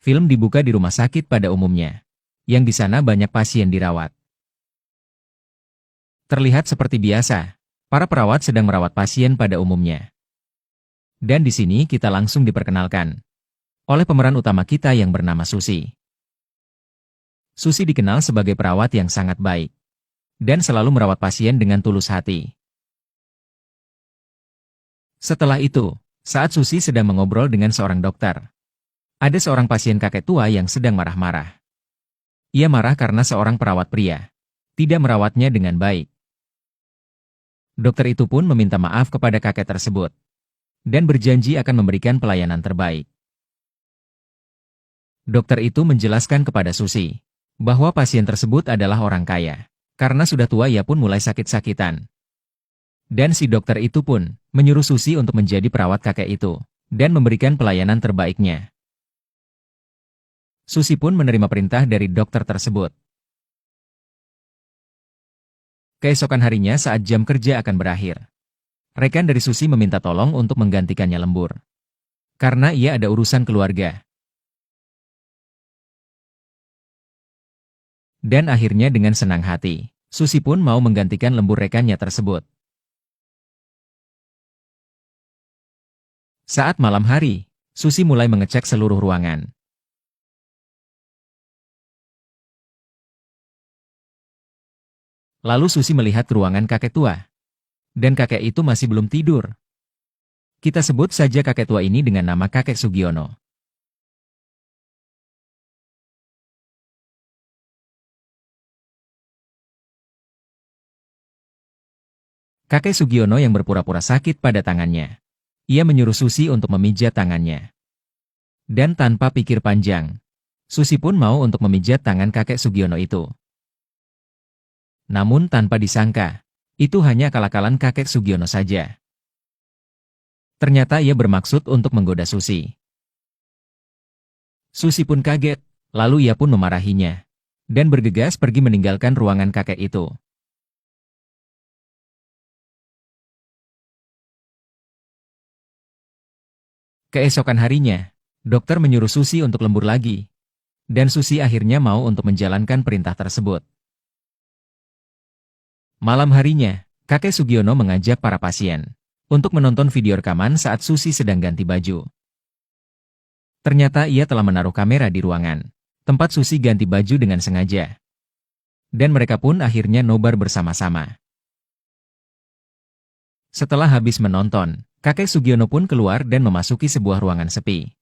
Film dibuka di rumah sakit pada umumnya, yang di sana banyak pasien dirawat. Terlihat seperti biasa, para perawat sedang merawat pasien pada umumnya. Dan di sini kita langsung diperkenalkan oleh pemeran utama kita yang bernama Susi. Susi dikenal sebagai perawat yang sangat baik dan selalu merawat pasien dengan tulus hati. Setelah itu, saat Susi sedang mengobrol dengan seorang dokter, ada seorang pasien kakek tua yang sedang marah-marah. Ia marah karena seorang perawat pria tidak merawatnya dengan baik. Dokter itu pun meminta maaf kepada kakek tersebut dan berjanji akan memberikan pelayanan terbaik. Dokter itu menjelaskan kepada Susi bahwa pasien tersebut adalah orang kaya. Karena sudah tua ia pun mulai sakit-sakitan. Dan si dokter itu pun menyuruh Susi untuk menjadi perawat kakek itu dan memberikan pelayanan terbaiknya. Susi pun menerima perintah dari dokter tersebut. Keesokan harinya saat jam kerja akan berakhir, rekan dari Susi meminta tolong untuk menggantikannya lembur. Karena ia ada urusan keluarga. Dan akhirnya dengan senang hati, Susi pun mau menggantikan lembur rekannya tersebut. Saat malam hari, Susi mulai mengecek seluruh ruangan. Lalu Susi melihat ke ruangan kakek tua. Dan kakek itu masih belum tidur. Kita sebut saja kakek tua ini dengan nama kakek Sugiono. Kakek Sugiono yang berpura-pura sakit pada tangannya. Ia menyuruh Susi untuk memijat tangannya. Dan tanpa pikir panjang, Susi pun mau untuk memijat tangan kakek Sugiono itu. Namun tanpa disangka, itu hanya akal-akalan kakek Sugiono saja. Ternyata ia bermaksud untuk menggoda Susi. Susi pun kaget, lalu ia pun memarahinya. Dan bergegas pergi meninggalkan ruangan kakek itu. Keesokan harinya, dokter menyuruh Susi untuk lembur lagi. Dan Susi akhirnya mau untuk menjalankan perintah tersebut. Malam harinya, kakek Sugiono mengajak para pasien untuk menonton video rekaman saat Susi sedang ganti baju. Ternyata ia telah menaruh kamera di ruangan tempat Susi ganti baju dengan sengaja. Dan mereka pun akhirnya nobar bersama-sama. Setelah habis menonton, kakek Sugiono pun keluar dan memasuki sebuah ruangan sepi.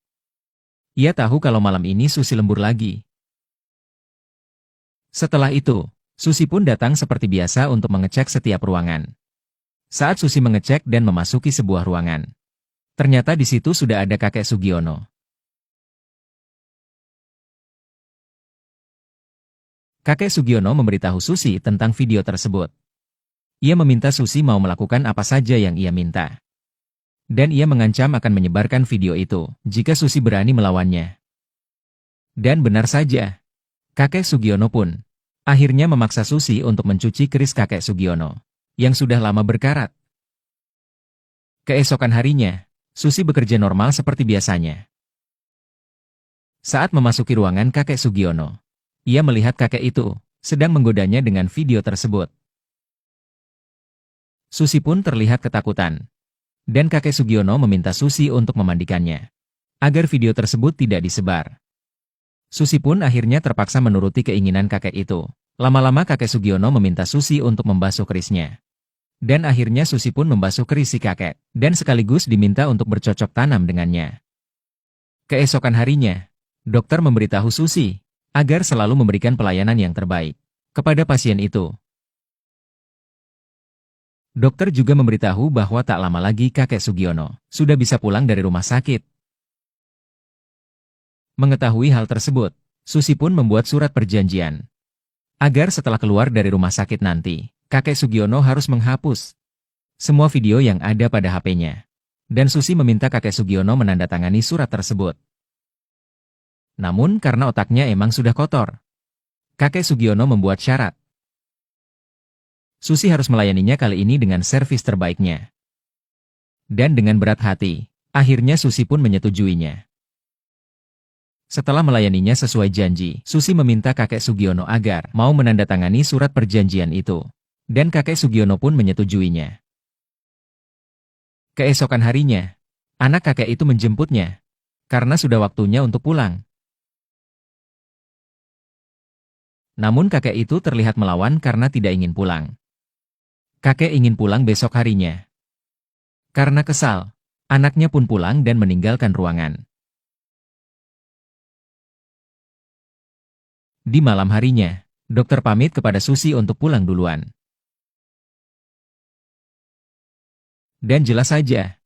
Ia tahu kalau malam ini Susi lembur lagi. Setelah itu, Susi pun datang seperti biasa untuk mengecek setiap ruangan. Saat Susi mengecek dan memasuki sebuah ruangan, ternyata di situ sudah ada kakek Sugiono. Kakek Sugiono memberitahu Susi tentang video tersebut. Ia meminta Susi mau melakukan apa saja yang ia minta. Dan ia mengancam akan menyebarkan video itu jika Susi berani melawannya. Dan benar saja, kakek Sugiono pun akhirnya memaksa Susi untuk mencuci keris kakek Sugiono yang sudah lama berkarat. Keesokan harinya, Susi bekerja normal seperti biasanya. Saat memasuki ruangan kakek Sugiono, ia melihat kakek itu sedang menggodanya dengan video tersebut. Susi pun terlihat ketakutan. Dan kakek Sugiono meminta Susi untuk memandikannya, agar video tersebut tidak disebar. Susi pun akhirnya terpaksa menuruti keinginan kakek itu. Lama-lama kakek Sugiono meminta Susi untuk membasuh kerisnya. Dan akhirnya Susi pun membasuh keris si kakek, dan sekaligus diminta untuk bercocok tanam dengannya. Keesokan harinya, dokter memberitahu Susi, agar selalu memberikan pelayanan yang terbaik kepada pasien itu. Dokter juga memberitahu bahwa tak lama lagi kakek Sugiono sudah bisa pulang dari rumah sakit. Mengetahui hal tersebut, Susi pun membuat surat perjanjian. Agar setelah keluar dari rumah sakit nanti, kakek Sugiono harus menghapus semua video yang ada pada HP-nya. Dan Susi meminta kakek Sugiono menandatangani surat tersebut. Namun karena otaknya emang sudah kotor, kakek Sugiono membuat syarat. Susi harus melayaninya kali ini dengan servis terbaiknya. Dan dengan berat hati, akhirnya Susi pun menyetujuinya. Setelah melayaninya sesuai janji, Susi meminta kakek Sugiono agar mau menandatangani surat perjanjian itu. Dan kakek Sugiono pun menyetujuinya. Keesokan harinya, anak kakek itu menjemputnya, karena sudah waktunya untuk pulang. Namun kakek itu terlihat melawan karena tidak ingin pulang. Kakek ingin pulang besok harinya. Karena kesal, anaknya pun pulang dan meninggalkan ruangan. Di malam harinya, dokter pamit kepada Susi untuk pulang duluan. Dan jelas saja,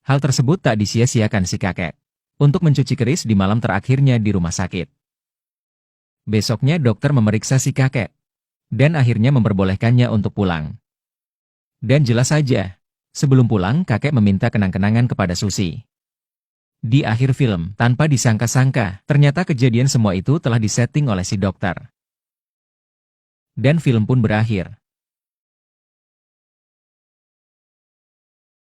hal tersebut tak disia-siakan si kakek untuk mencuci keris di malam terakhirnya di rumah sakit. Besoknya dokter memeriksa si kakek, dan akhirnya memperbolehkannya untuk pulang. Dan jelas saja, sebelum pulang kakek meminta kenang-kenangan kepada Susi. Di akhir film, tanpa disangka-sangka, ternyata kejadian semua itu telah disetting oleh si dokter. Dan film pun berakhir.